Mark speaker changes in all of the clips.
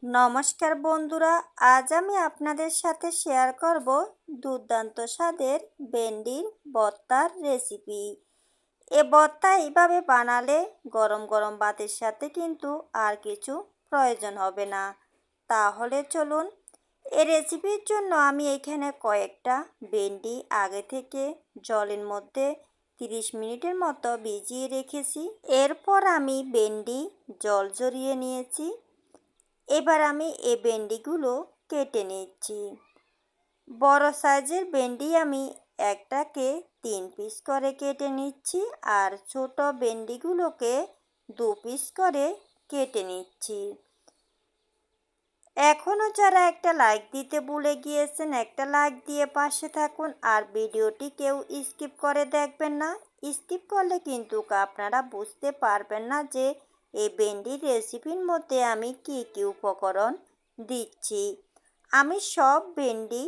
Speaker 1: নমস্কার বন্ধুরা, আজ আমি আপনাদের সাথে শেয়ার করব দুর্দান্ত স্বাদের ভেন্ডির ভর্তার রেসিপি। এ ভর্তা এইভাবে বানালে গরম গরম ভাতের সাথে কিন্তু আর কিছু প্রয়োজন হবে না। তাহলে চলুন, এই রেসিপির জন্য আমি এখানে কয়েকটা ভেন্ডি আগে থেকে জলের মধ্যে 30 মিনিটের মতো ভিজিয়ে রেখেছি। এরপর আমি ভেন্ডি জল ঝরিয়ে নিয়েছি। এবার আমি এই ভেন্ডিগুলো কেটে নিচ্ছি। বড় সাইজের ভেন্ডি আমি একটাকে 3 পিস করে কেটে নিচ্ছি, আর ছোট ভেন্ডিগুলোকে 2 পিস করে কেটে নিচ্ছি। এখনও যারা একটা লাইক দিতে ভুলে গিয়েছেন, একটা লাইক দিয়ে পাশে থাকুন, আর ভিডিওটি কেউ স্কিপ করে দেখবেন না। স্কিপ করলে কিন্তু আপনারা বুঝতে পারবেন না যে এই ভেন্ডির রেসিপির মধ্যে আমি কি কি উপকরণ দিচ্ছি। আমি সব ভেন্ডি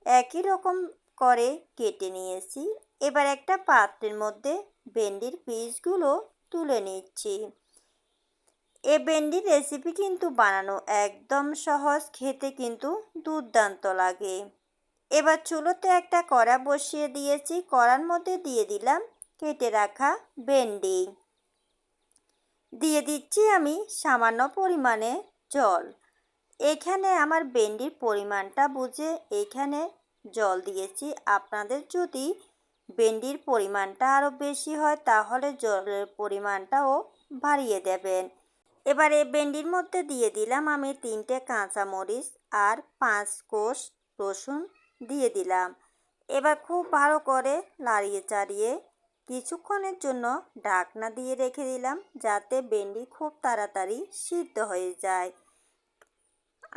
Speaker 1: একই রকম করে কেটে নিয়েছি। এবার একটা পাত্রের মধ্যে ভেন্ডির পিসগুলো তুলে নিচ্ছি। এই ভেন্ডির রেসিপি কিন্তু বানানো একদম সহজ, খেতে কিন্তু দুর্দান্ত লাগে। এবার চুলোতে একটা কড়া বসিয়ে দিয়েছি। কড়ার মধ্যে দিয়ে দিলাম কেটে রাখা ভেন্ডি। দিয়ে দিচ্ছি আমি সামান্য পরিমাণে জল। এখানে আমার ভেন্ডির পরিমাণটা বুঝে এখানে জল দিয়েছি। আপনাদের যদি ভেন্ডির পরিমাণটা আরও বেশি হয় তাহলে জলের পরিমাণটাও বাড়িয়ে দেবেন। এবার এই ভেন্ডির মধ্যে দিয়ে দিলাম আমি 3টে কাঁচামরিচ আর 5 কোষ রসুন দিয়ে দিলাম। এবার খুব ভালো করে নাড়িয়ে চাড়িয়ে কিছুক্ষণের জন্য ঢাকনা দিয়ে রেখে দিলাম, যাতে ভেন্ডি খুব তাড়াতাড়ি সিদ্ধ হয়ে যায়।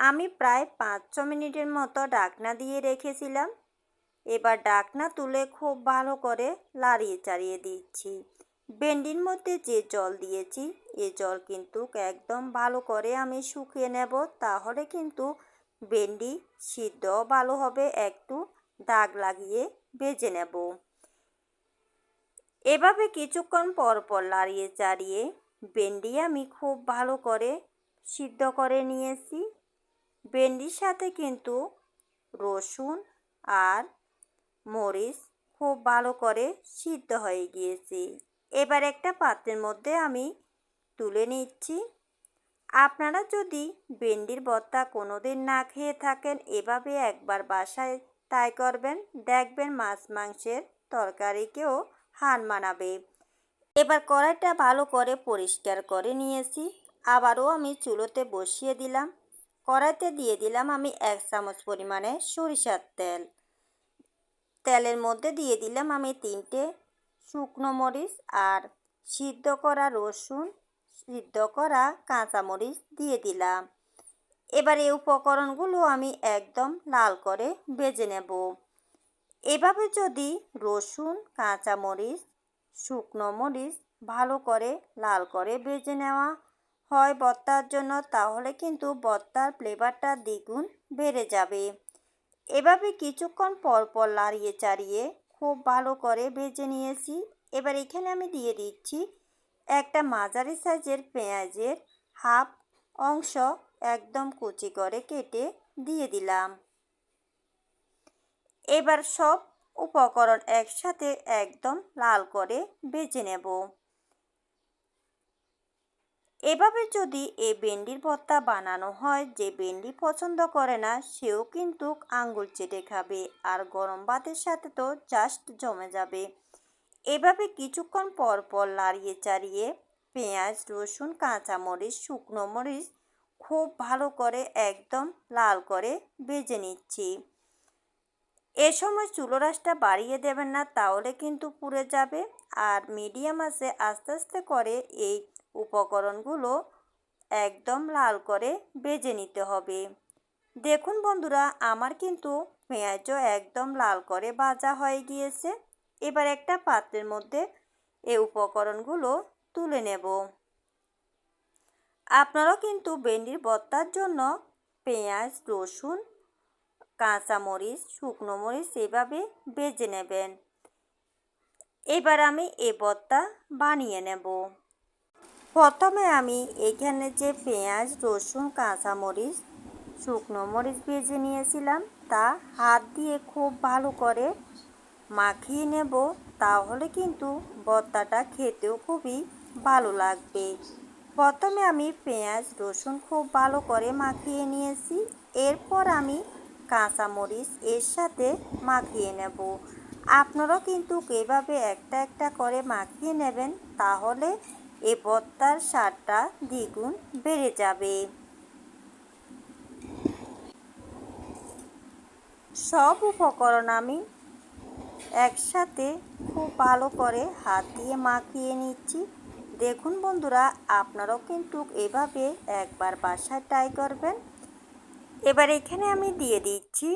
Speaker 1: আমি প্রায় 5-6 মিনিটের মতো ঢাকনা দিয়ে রেখেছিলাম। এবার ঢাকনা তুলে খুব ভালো করে নাড়িয়ে চাড়িয়ে দিচ্ছি। ভেন্ডির মধ্যে যে জল দিয়েছি এই জল কিন্তু একদম ভালো করে আমি শুকিয়ে নেব, তাহলে কিন্তু ভেন্ডি সিদ্ধ ভালো হবে। একটু দাগ লাগিয়ে ভেজে নেব। এভাবে কিছুক্ষণ পর পর নাড়িয়ে চাড়িয়ে ভেন্ডি আমি খুব ভালো করে সিদ্ধ করে নিয়েছি। ভেন্ডির সাথে কিন্তু রসুন আর মরিচ খুব ভালো করে সিদ্ধ হয়ে গিয়েছে। এবার একটা পাত্রের মধ্যে আমি তুলে নিচ্ছি। আপনারা যদি ভেন্ডির ভর্তা কোনোদিন না খেয়ে থাকেন, এভাবে একবার বাসায় ট্রাই করবেন, দেখবেন মাছ মাংসের তরকারিকেও হার মানাবে। এবার কড়াইটা ভালো করে পরিষ্কার করে নিয়েছি। আবারও আমি চুলোতে বসিয়ে দিলাম। কড়াইতে দিয়ে দিলাম আমি 1 চামচ পরিমাণে সরিষার তেল। তেলের মধ্যে দিয়ে দিলাম আমি 3টে শুকনো মরিচ আর সিদ্ধ করা রসুন, সিদ্ধ করা কাঁচামরিচ দিয়ে দিলাম। এবার এই উপকরণগুলো আমি একদম লাল করে ভেজে নেব। এভাবে যদি রসুন, কাঁচামরিচ, শুকনো মরিচ ভালো করে লাল করে ভেজে নেওয়া হয় ভর্তার জন্য, তাহলে কিন্তু ভর্তার ফ্লেভারটা দ্বিগুণ বেড়ে যাবে। এভাবে কিছুক্ষণ পর পর নাড়িয়ে চাড়িয়ে খুব ভালো করে ভেজে নিয়েছি। এবার এখানে আমি দিয়ে দিচ্ছি একটা মাঝারি সাইজের পেঁয়াজের হাফ অংশ একদম কুচি করে কেটে দিয়ে দিলাম। এবার সব উপকরণ একসাথে একদম লাল করে ভেজে নেব। এভাবে যদি এই ভেন্ডির ভর্তা বানানো হয়, যে ভেন্ডি পছন্দ করে না সেও কিন্তু আঙ্গুল চেটে খাবে, আর গরম ভাতের সাথে তো জাস্ট জমে যাবে। এভাবে কিছুক্ষণ পর পর নাড়িয়ে চাড়িয়ে পেঁয়াজ, রসুন, কাঁচামরিচ, শুকনো মরিচ খুব ভালো করে একদম লাল করে ভেজে নিচ্ছি। এ সময় চুলোর আঁচটা বাড়িয়ে দেবেন না, তাহলে কিন্তু পুড়ে যাবে। আর মিডিয়াম আঁচে আস্তে আস্তে করে এই উপকরণগুলো একদম লাল করে ভেজে নিতে হবে। দেখুন বন্ধুরা, আমার কিন্তু পেঁয়াজও একদম লাল করে ভাজা হয়ে গিয়েছে। এবার একটা পাত্রের মধ্যে এই উপকরণগুলো তুলে নেব। আপনারাও কিন্তু ভেন্ডির ভর্তার জন্য পেঁয়াজ, রসুন, কাঁচামরিচ, শুকনো মরিচ এভাবে ভেজে নেবেন। এবার আমি এই ভর্তা বানিয়ে নেব। প্রথমে আমি এখানে যে পেঁয়াজ, রসুন, কাঁচামরিচ, শুকনো মরিচ ভেজে নিয়েছিলাম তা হাত দিয়ে খুব ভালো করে মাখিয়ে নেব, তাহলে কিন্তু ভর্তাটা খেতেও খুবই ভালো লাগবে। প্রথমে আমি পেঁয়াজ, রসুন খুব ভালো করে মাখিয়ে নিয়েছি। এরপর আমি কাঁচামরিচ এর সাথে মাখিয়ে নেব। আপনারাও কিন্তু এভাবে একটা একটা করে মাখিয়ে নেবেন, তাহলে এই ভর্তার স্বাদটা দ্বিগুণ বেড়ে যাবে। সব উপকরণ আমি একসাথে খুব ভালো করে হাত দিয়ে মাখিয়ে নিচ্ছি। দেখুন বন্ধুরা, আপনারাও কিন্তু এভাবে একবার বাসায় ট্রাই করবেন। এবার এখানে আমি দিয়ে দিচ্ছি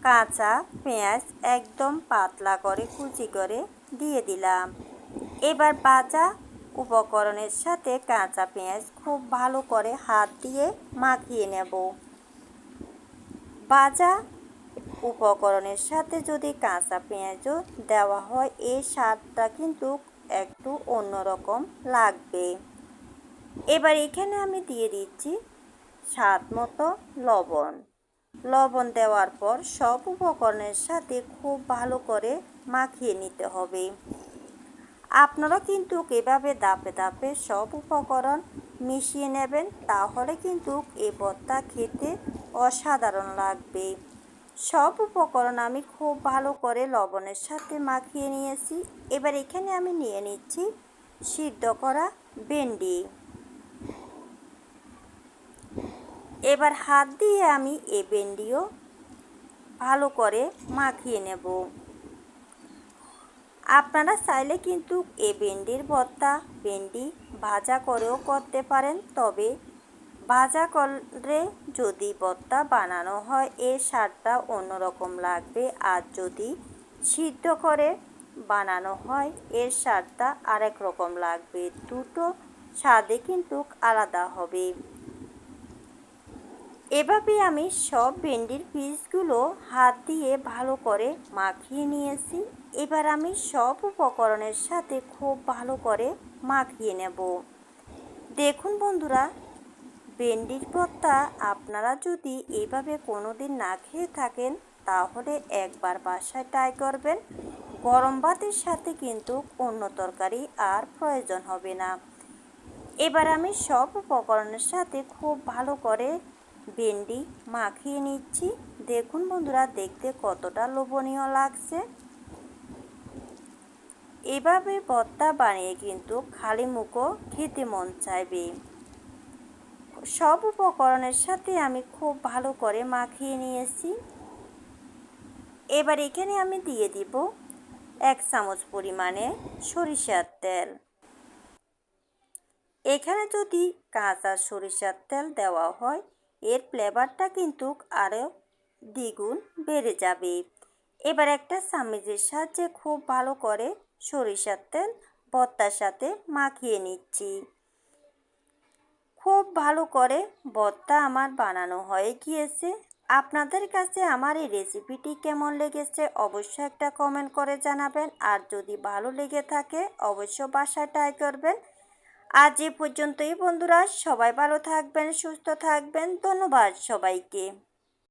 Speaker 1: কাঁচা পেঁয়াজ, একদম পাতলা করে কুচি করে দিয়ে দিলাম। এবার ভাজা উপকরণের সাথে কাঁচা পেঁয়াজ খুব ভালো করে হাত দিয়ে মাখিয়ে নেব। ভাজা উপকরণের সাথে যদি কাঁচা পেঁয়াজও দেওয়া হয়, এই স্বাদটা কিন্তু একটু অন্যরকম লাগবে। এবার এখানে আমি দিয়ে দিচ্ছি স্বাদ মতো লবণ। লবণ দেওয়ার পর সব উপকরণের সাথে খুব ভালো করে মাখিয়ে নিতে হবে। আপনারা কিন্তু এভাবে ধাপে ধাপে সব উপকরণ মিশিয়ে নেবেন, তাহলে কিন্তু এই ভর্তা খেতে অসাধারণ লাগবে। সব উপকরণ আমি খুব ভালো করে লবণের সাথে মাখিয়ে নিয়েছি। এবার এখানে আমি নিয়ে নিচ্ছি সিদ্ধ করা ভেন্ডি। এবার হাত দিয়ে আমি এই ভেন্ডিও ভালো করে মাখিয়ে নেব। আপনারা চাইলে কিন্তু এই ভেন্ডির ভর্তা ভেন্ডি ভাজা করেও করতে পারেন, তবে ভাজা করে যদি ভর্তা বানানো হয় এর স্বাদটা অন্যরকম লাগবে, আর যদি সিদ্ধ করে বানানো হয় এর স্বাদটা আরেক রকম লাগবে। দুটো স্বাদে কিন্তু আলাদা হবে। এভাবে আমি সব ভেন্ডির পিসগুলো হাত দিয়ে ভালো করে মাখিয়ে নিয়েছি। এবার আমি সব উপকরণের সাথে খুব ভালো করে মাখিয়ে নেব। দেখুন বন্ধুরা, ভেন্ডির ভর্তা আপনারা যদি এইভাবে কোনো দিন না খেয়ে থাকেন, তাহলে একবার বাসায় ট্রাই করবেন। গরম ভাতের সাথে কিন্তু অন্য তরকারি আর প্রয়োজন হবে না। এবার আমি সব উপকরণের সাথে খুব ভালো করে ভেন্ডি মাখিয়ে নিচ্ছি। দেখুন বন্ধুরা, দেখতে কতটা লোভনীয় লাগছে। এভাবে ভর্তা বানিয়ে কিন্তু খালি মুখও খেতে মন চাইবে। সব উপকরণের সাথে আমি খুব ভালো করে মাখিয়ে নিয়েছি। এবার এখানে আমি দিয়ে দিব 1 চামচ পরিমাণে সরিষার তেল। এখানে যদি কাঁচা সরিষার তেল দেওয়া হয়, এর ফ্লেভারটা কিন্তু আরও দ্বিগুণ বেড়ে যাবে। এবার একটা চামচের সাহায্যে খুব ভালো করে সরিষার তেল ভর্তার সাথে মাখিয়ে নিচ্ছি। খুব ভালো করে ভর্তা আমার বানানো হয়ে গিয়েছে। আপনাদের কাছে আমার এই রেসিপিটি কেমন লেগেছে অবশ্যই একটা কমেন্ট করে জানাবেন, আর যদি ভালো লেগে থাকে অবশ্যই বাসায় ট্রাই করবেন। আজ এ পর্যন্তই বন্ধুরা, সবাই ভালো থাকবেন, সুস্থ থাকবেন। ধন্যবাদ সবাইকে।